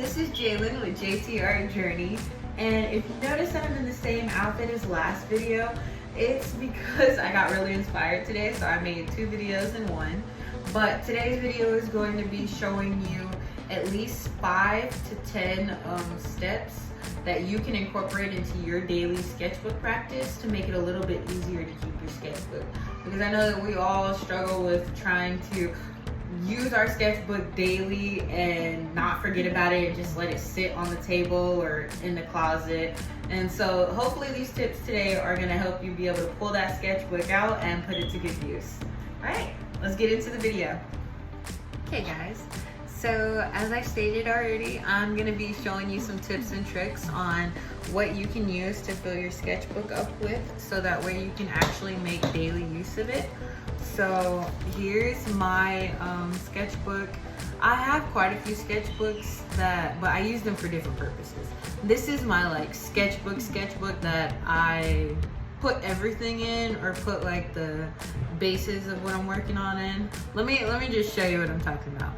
this is Jalen with JT Journey, and if you notice that I'm in the same outfit as last video, it's because I got really inspired today, so I made 2 videos in one. But today's video is going to be showing you at least 5 to 10 steps that you can incorporate into your daily sketchbook practice to make it a little bit easier to keep your sketchbook. Because I know that we all struggle with trying to use our sketchbook daily and not forget about it and just let it sit on the table or in the closet. And so hopefully these tips today are going to help you be able to pull that sketchbook out and put it to good use. All right, let's get into the video. Okay guys, so as I stated already, I'm going to be showing you some tips and tricks on what you can use to fill your sketchbook up with, so that way you can actually make daily use of it. So here's my sketchbook. I have quite a few sketchbooks but I use them for different purposes. This is my sketchbook that I put everything in, or put like the bases of what I'm working on in. Let me just show you what I'm talking about.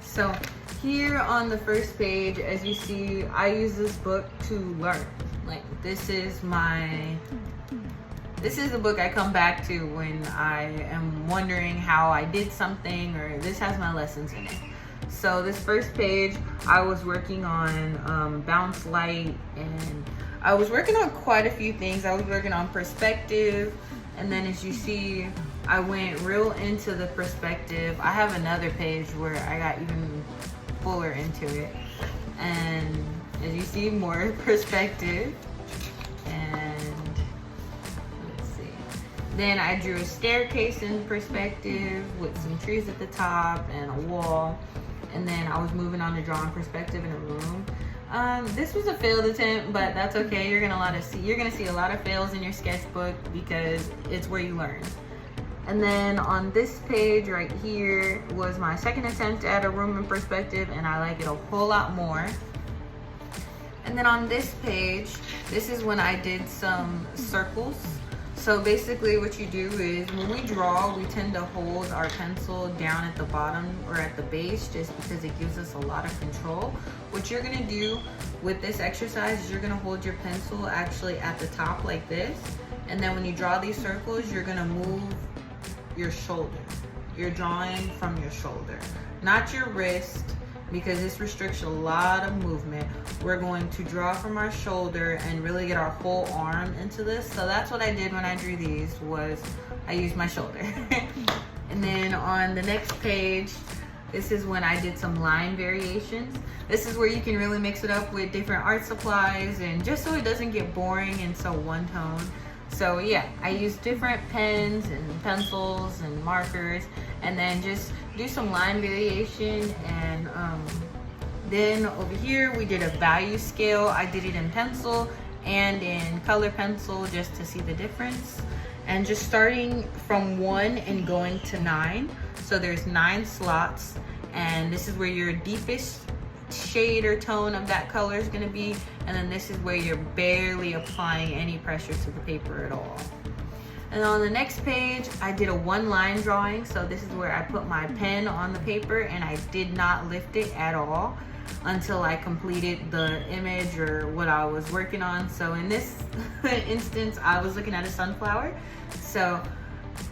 So here on the first page, as you see, I use this book to learn. This is a book I come back to when I am wondering how I did something, or this has my lessons in it. So this first page, I was working on bounce light, and I was working on quite a few things. I was working on perspective, and then as you see, I went real into the perspective. I have another page where I got even fuller into it, and as you see, more perspective. And let's see, then I drew a staircase in perspective with some trees at the top and a wall, and then I was moving on to drawing perspective in a room. This was a failed attempt, but that's okay. You're gonna see a lot of fails in your sketchbook because it's where you learn. And then on this page right here was my second attempt at a room in perspective, and I like it a whole lot more. And then on this page, this is when I did some circles. So basically what you do is, when we draw, we tend to hold our pencil down at the bottom or at the base, just because it gives us a lot of control. What you're gonna do with this exercise is you're gonna hold your pencil actually at the top like this. And then when you draw these circles, you're gonna move your shoulder. You're drawing from your shoulder, not your wrist, because this restricts a lot of movement. We're going to draw from our shoulder and really get our whole arm into this. So that's what I did when I drew these, was I used my shoulder. And then on the next page, this is when I did some line variations. This is where you can really mix it up with different art supplies, and just so it doesn't get boring and so one tone. So yeah, I used different pens and pencils and markers, and then just do some line variation. And then over here we did a value scale. I did it in pencil and in color pencil just to see the difference, and just starting from 1 and going to 9. So there's 9 slots, and this is where your deepest shade or tone of that color is going to be, and then this is where you're barely applying any pressure to the paper at all. And on the next page, I did a 1-line drawing. So this is where I put my pen on the paper, and I did not lift it at all until I completed the image or what I was working on. So in this instance, I was looking at a sunflower, so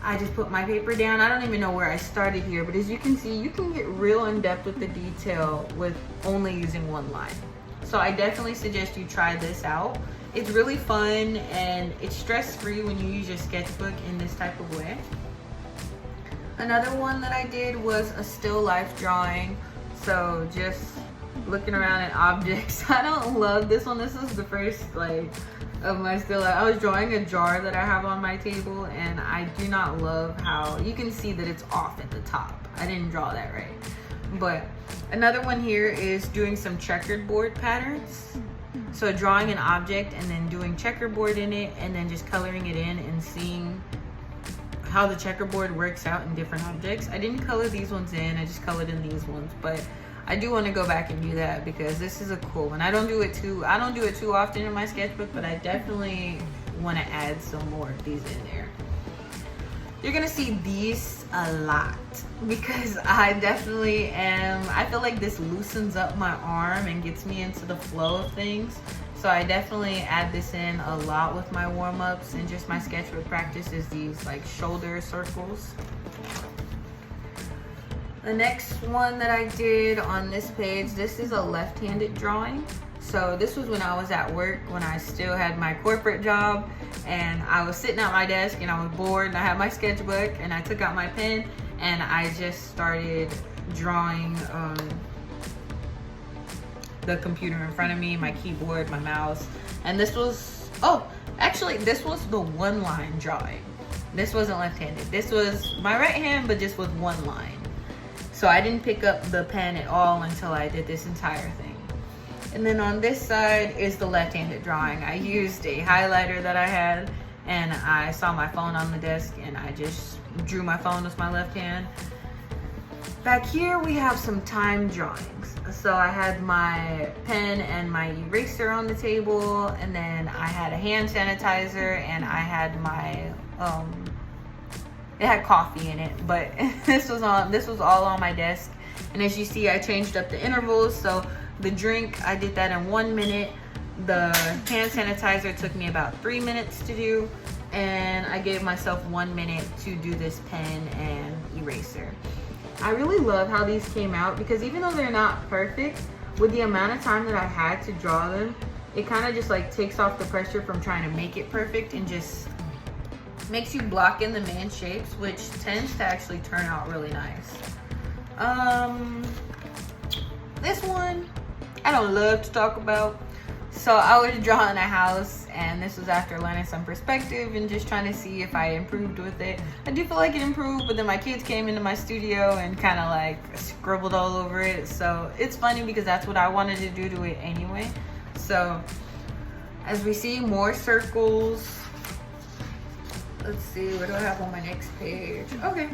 I just put my paper down. I don't even know where I started here, but as you can see, you can get real in depth with the detail with only using 1 line. So I definitely suggest you try this out. It's really fun, and it's stress-free when you use your sketchbook in this type of way. Another one that I did was a still life drawing. So just looking around at objects. I don't love this one. This is the first of my still life. I was drawing a jar that I have on my table, and I do not love how you can see that it's off at the top. I didn't draw that right. But another one here is doing some checkered board patterns. So drawing an object and then doing checkerboard in it, and then just coloring it in and seeing how the checkerboard works out in different objects. I didn't color these ones in, I just colored in these ones, but I do want to go back and do that because this is a cool one. I don't do it too often in my sketchbook, but I definitely want to add some more of these in there. You're gonna see these a lot. because I definitely am, I feel like this loosens up my arm and gets me into the flow of things. So I definitely add this in a lot with my warm-ups and just my sketchbook practice is these like shoulder circles. The next one that I did on this page, this is a left-handed drawing. So this was when I was at work, when I still had my corporate job, and I was sitting at my desk and I was bored and I had my sketchbook and I took out my pen and I just started drawing the computer in front of me, my keyboard, my mouse. And this was, oh, actually this was the one line drawing. This wasn't left-handed. This was my right hand, but just with one line. So I didn't pick up the pen at all until I did this entire thing. And then on this side is the left-handed drawing. I used a highlighter that I had and I saw my phone on the desk and I just drew my phone with my left hand. Back here we have some time drawings. So I had my pen and my eraser on the table, and then I had a hand sanitizer and I had my it had coffee in it, but this was all on my desk. And as you see, I changed up the intervals. So the drink, I did that in 1 minute. The hand sanitizer took me about 3 minutes to do, and I gave myself 1 minute to do this pen and eraser. I really love how these came out because even though they're not perfect, with the amount of time that I had to draw them, it kind of just like takes off the pressure from trying to make it perfect and just makes you block in the main shapes, which tends to actually turn out really nice. This one I don't love to talk about. So I was drawing a house, and this was after learning some perspective and just trying to see if I improved with it. I do feel like it improved, but then my kids came into my studio and kind of like scribbled all over it. So it's funny because that's what I wanted to do to it anyway. So as we see, more circles. Let's see, what do I have on my next page? Okay,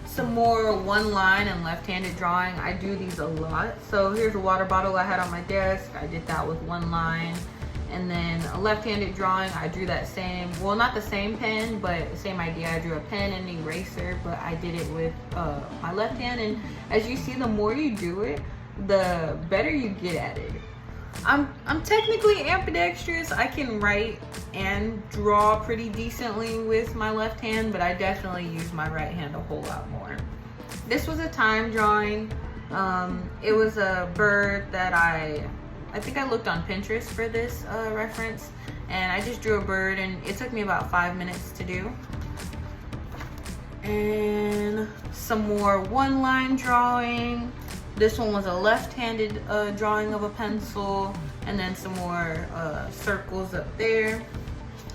some more one line and left-handed drawing. I do these a lot. So here's a water bottle I had on my desk. I did that with one line. And then a left-handed drawing, I drew that same, well, not the same pen, but the same idea. I drew a pen and an eraser, but I did it with my left hand. And as you see, the more you do it, the better you get at it. I'm technically ambidextrous. I can write and draw pretty decently with my left hand, but I definitely use my right hand a whole lot more. This was a time drawing. It was a bird that I think I looked on Pinterest for this reference, and I just drew a bird, and it took me about 5 minutes to do. And some more one line drawing. This one was a left-handed drawing of a pencil, and then some more circles up there.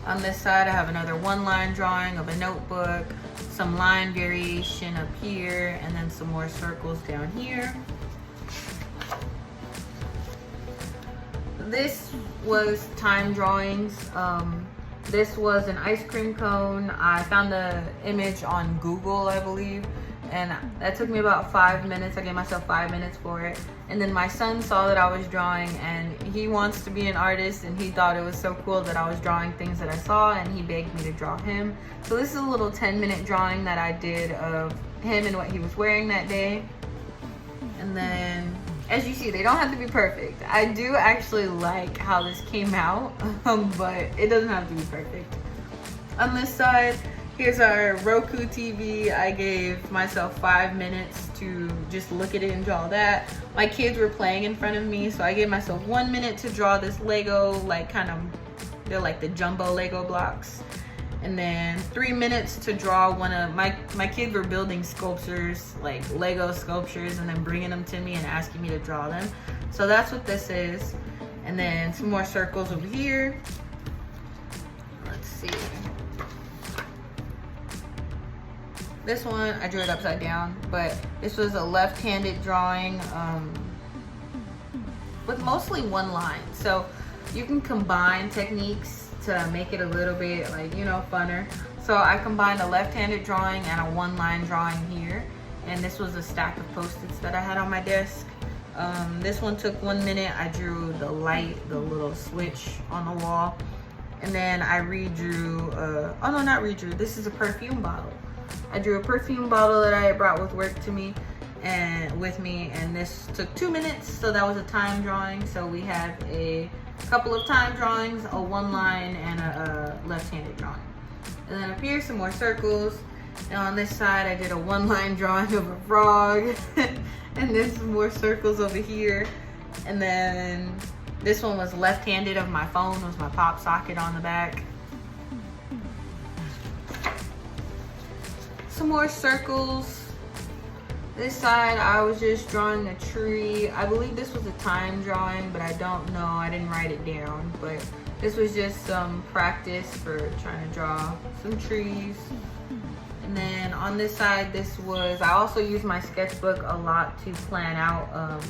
On this side, I have another one-line drawing of a notebook, some line variation up here, and then some more circles down here. This was time drawings. This was an ice cream cone. I found the image on Google, I believe. And that took me about 5 minutes. I gave myself 5 minutes for it. And then my son saw that I was drawing, and he wants to be an artist, and he thought it was so cool that I was drawing things that I saw, and he begged me to draw him. So this is a little 10-minute drawing that I did of him and what he was wearing that day. And then, as you see, they don't have to be perfect. I do actually like how this came out, but it doesn't have to be perfect. On this side, here's our Roku TV. I gave myself 5 minutes to just look at it and draw that. My kids were playing in front of me, so I gave myself 1 minute to draw this Lego, like they're like the jumbo Lego blocks. And then 3 minutes to draw one of, my kids were building sculptures, like Lego sculptures, and then bringing them to me and asking me to draw them. So that's what this is. And then some more circles over here. Let's see. This one, I drew it upside down, but this was a left-handed drawing with mostly one line. So you can combine techniques to make it a little bit like, funner. So I combined a left-handed drawing and a one-line drawing here. And this was a stack of Post-its that I had on my desk. This one took 1 minute. I drew the light, the little switch on the wall. And then I redrew, oh no, not redrew. This is a perfume bottle. I drew a perfume bottle that I had brought with work to me and this took 2 minutes, so that was a time drawing. So we have a couple of time drawings, a one line and a left-handed drawing. And then up here, some more circles. And on this side, I did a one line drawing of a frog. And then some more circles over here. And then this one was left-handed of my phone, was my pop socket on the back. Some more circles. This side, I was just drawing a tree. I believe this was a time drawing, but I don't know. I didn't write it down, but this was just some practice for trying to draw some trees. And then on this side, I also use my sketchbook a lot to plan out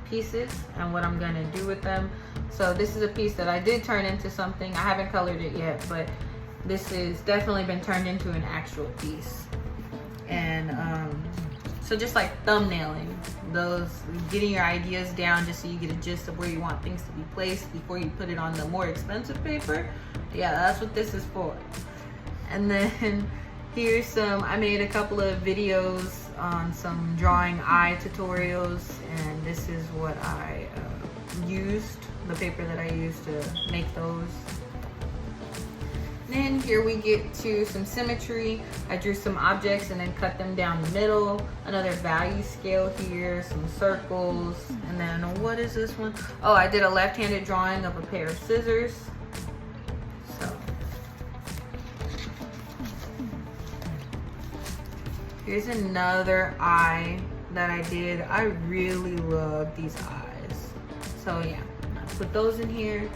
pieces and what I'm gonna do with them. So this is a piece that I did turn into something. I haven't colored it yet, but this has definitely been turned into an actual piece. And so just like thumbnailing, getting your ideas down just so you get a gist of where you want things to be placed before you put it on the more expensive paper. Yeah, that's what this is for. And then here's I made a couple of videos on some drawing eye tutorials, and this is what I used, the paper that I used to make those. Then here we get to some symmetry. I drew some objects and then cut them down the middle. Another value scale here, some circles, and then what is this one? Oh, I did a left-handed drawing of a pair of scissors. So here's another eye that I did. I really love these eyes. So yeah, I put those in here.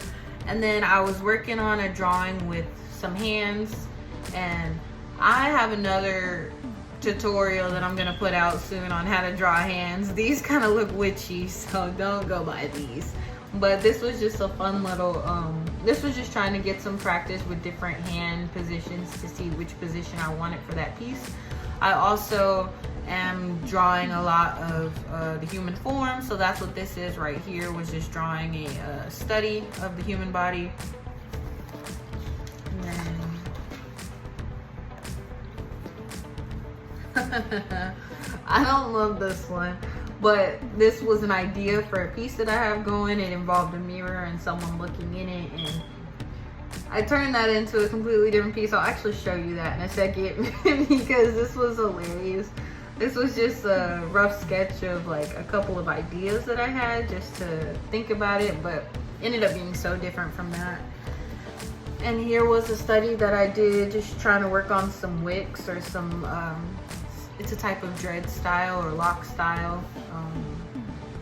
And then I was working on a drawing with some hands, and I have another tutorial that I'm gonna put out soon on how to draw hands. These kind of look witchy, so don't go by these. But this was just a fun little, this was just trying to get some practice with different hand positions to see which position I wanted for that piece. I also am drawing a lot of the human form, so that's what this is right here, was just drawing a study of the human body. I don't love this one, but this was an idea for a piece that I have going. It involved a mirror and someone looking in it, and I turned that into a completely different piece. I'll actually show you that in a second because this was hilarious. This was just a rough sketch of like a couple of ideas that I had just to think about it, but ended up being so different from that. And here was a study that I did, just trying to work on some wicks or some, it's a type of dread style or lock style.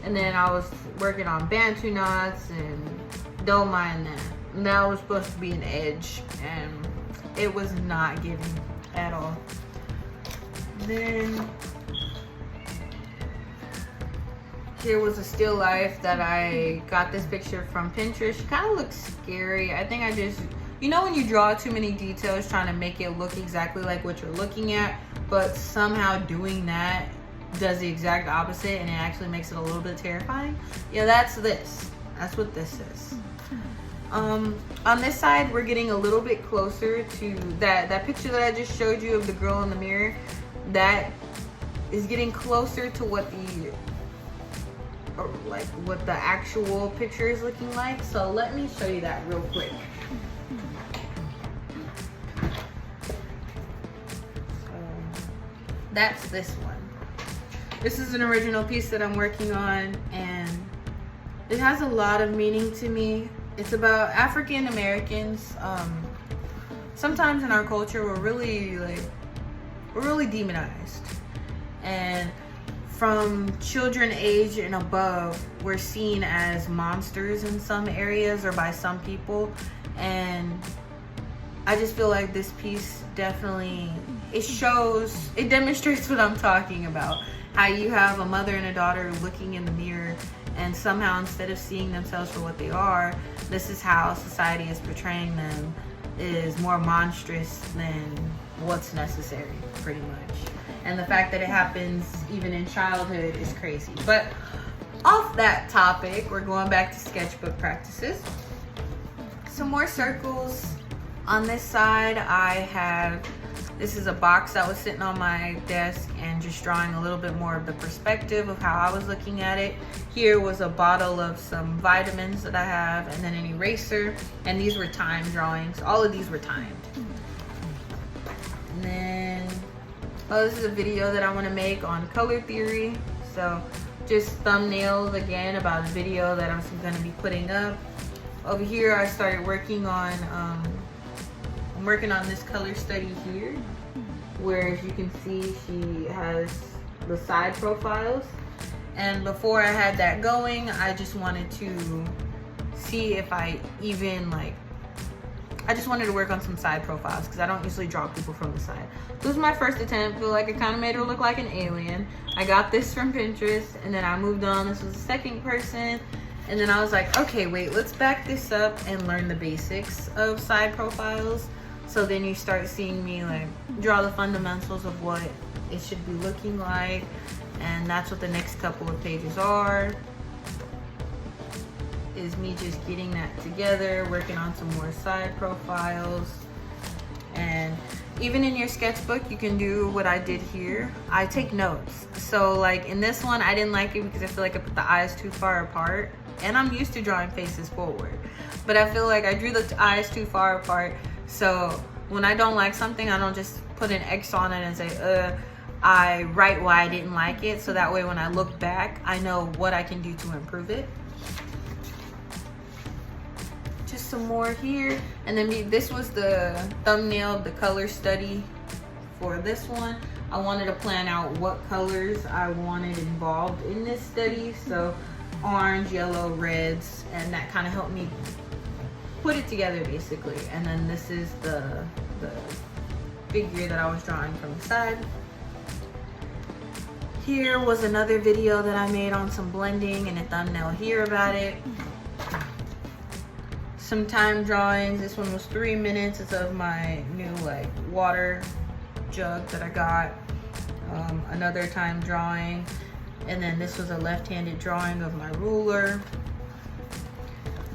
And then I was working on Bantu knots, and don't mind that. And that was supposed to be an edge, and it was not giving at all. Then here was a still life that I got this picture from Pinterest. She kind of looks scary. I think I just, you know when you draw too many details trying to make it look exactly like what you're looking at, but somehow doing that does the exact opposite and it actually makes it a little bit terrifying? Yeah, that's this. That's what this is. On this side, we're getting a little bit closer to that picture that I just showed you of the girl in the mirror. That is getting closer to what the actual picture is looking like. So let me show you that real quick. That's this one. This is an original piece that I'm working on, and it has a lot of meaning to me. It's about African Americans. Sometimes in our culture, we're really demonized, and from children age and above, we're seen as monsters in some areas or by some people. And I just feel like this piece definitely, it demonstrates what I'm talking about. How you have a mother and a daughter looking in the mirror, and somehow instead of seeing themselves for what they are, this is how society is portraying them, is more monstrous than what's necessary, pretty much. And the fact that it happens even in childhood is crazy. But off that topic, we're going back to sketchbook practices. Some more circles. On this side, I have This is a box that was sitting on my desk and just drawing a little bit more of the perspective of how I was looking at it. Here was a bottle of some vitamins that I have, and then an eraser, and these were timed drawings. All of these were timed. And then, oh, this is a video that I want to make on color theory. So just thumbnails again about a video that I'm going to be putting up. Over here I started working on, I'm working on this color study here, where as you can see she has the side profiles. And before I had that going, I just wanted to see if I even I just wanted to work on some side profiles because I don't usually draw people from the side. This was my first attempt. I feel like I kind of made her look like an alien. I got this from Pinterest, and then I moved on. This was the second person. And then I was like, okay, wait, let's back this up and learn the basics of side profiles. So then you start seeing me draw the fundamentals of what it should be looking like. And that's what the next couple of pages are. Is me just getting that together, working on some more side profiles. And even in your sketchbook, you can do what I did here. I take notes. So in this one, I didn't like it because I feel like I put the eyes too far apart. And I'm used to drawing faces forward. But I feel like I drew the eyes too far apart. So when I don't like something, I don't just put an X on it and say, I write why I didn't like it. So that way when I look back, I know what I can do to improve it. Just some more here. And then this was the thumbnail of the color study for this one. I wanted to plan out what colors I wanted involved in this study. So orange, yellow, reds, and that kind of helped me put it together basically. And then this is the figure that I was drawing from the side. Here was another video that I made on some blending and a thumbnail here about it. Some time drawings. This one was 3 minutes. It's of my new water jug that I got. Another time drawing. And then this was a left-handed drawing of my ruler.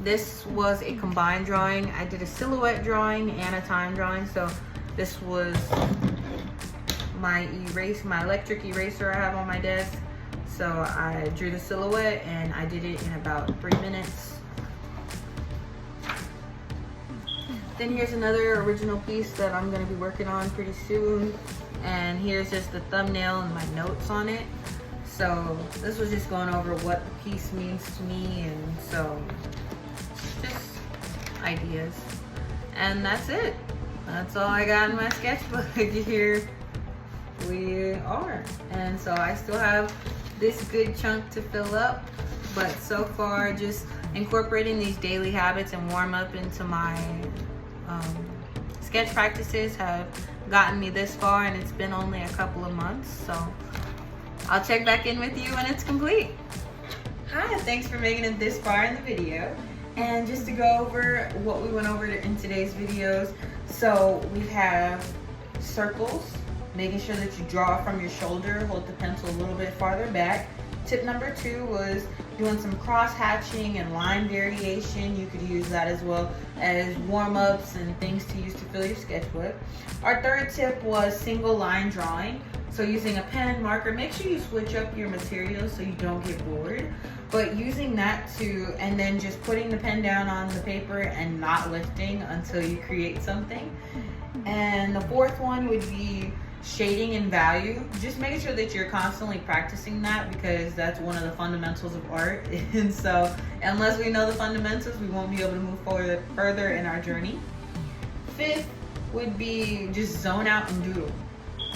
This was a combined drawing. I did a silhouette drawing and a time drawing. So this was my electric eraser I have on my desk. So I drew the silhouette and I did it in about 3 minutes. Then here's another original piece that I'm gonna be working on pretty soon. And here's just the thumbnail and my notes on it. So this was just going over what the piece means to me, and so just ideas. And that's it. That's all I got in my sketchbook. Here we are. And so I still have this good chunk to fill up, but so far just incorporating these daily habits and warm up into my sketch practices have gotten me this far, and it's been only a couple of months. So I'll check back in with you when it's complete. Hi, thanks for making it this far in the video. And just to go over what we went over in today's videos. So we have circles, making sure that you draw from your shoulder, hold the pencil a little bit farther back. Tip number 2 was doing some cross hatching and line variation. You could use that as well as warm-ups and things to use to fill your sketchbook. Our third tip was single line drawing. So using a pen, marker, make sure you switch up your materials so you don't get bored. But using that and then just putting the pen down on the paper and not lifting until you create something. And the fourth one would be shading and value. Just making sure that you're constantly practicing that, because that's one of the fundamentals of art. And so unless we know the fundamentals, we won't be able to move further in our journey. Fifth would be just zone out and doodle.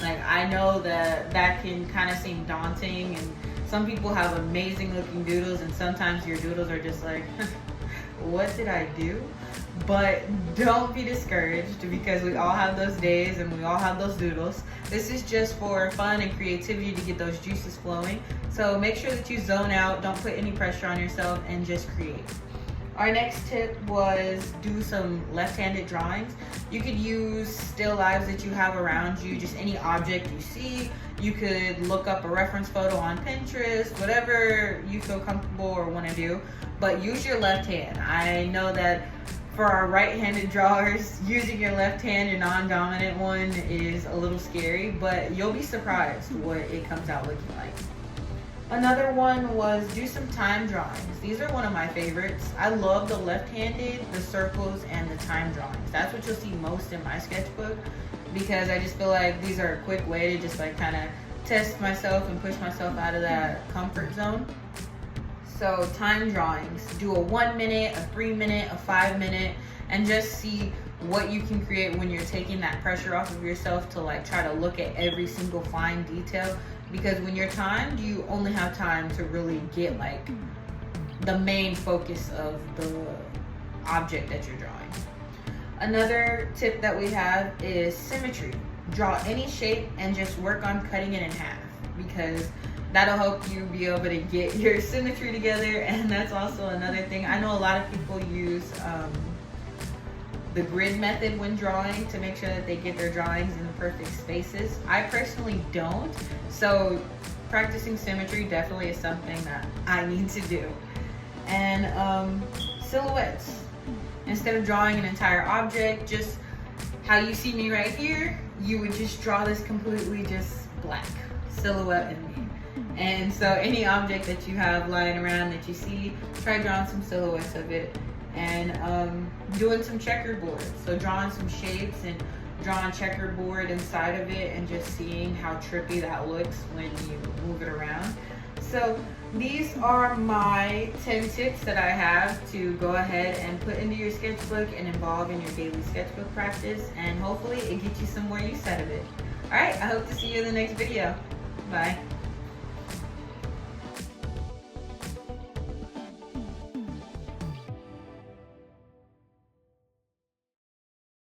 I know that can kind of seem daunting, and some people have amazing looking doodles, and sometimes your doodles are just like, what did I do? But don't be discouraged, because we all have those days and we all have those doodles. This is just for fun and creativity to get those juices flowing. So make sure that you zone out, don't put any pressure on yourself, and just create. Our next tip was do some left-handed drawings. You could use still lives that you have around you, just any object you see. You could look up a reference photo on Pinterest, whatever you feel comfortable or want to do, but use your left hand. I know that For our right-handed drawers, using your left hand, your non-dominant one, is a little scary, but you'll be surprised what it comes out looking like. Another one was do some time drawings. These are one of my favorites. I love the left-handed, the circles, and the time drawings. That's what you'll see most in my sketchbook, because I just feel like these are a quick way to just like kind of test myself and push myself out of that comfort zone. So time drawings, do a 1 minute, a 3 minute, a 5 minute, and just see what you can create when you're taking that pressure off of yourself to like try to look at every single fine detail. Because when you're timed, you only have time to really get like the main focus of the object that you're drawing. Another tip that we have is symmetry. Draw any shape and just work on cutting it in half, because that'll help you be able to get your symmetry together. And that's also another thing. I know a lot of people use the grid method when drawing to make sure that they get their drawings in the perfect spaces. I personally don't. So practicing symmetry definitely is something that I need to do. And silhouettes. Instead of drawing an entire object, just how you see me right here, you would just draw this completely just black silhouette in me. And so any object that you have lying around that you see, try drawing some silhouettes of it. And doing some checkerboard. So drawing some shapes and drawing checkerboard inside of it, and just seeing how trippy that looks when you move it around. So these are my 10 tips that I have to go ahead and put into your sketchbook and involve in your daily sketchbook practice, and hopefully it gets you some more use out of it. Alright, I hope to see you in the next video. Bye.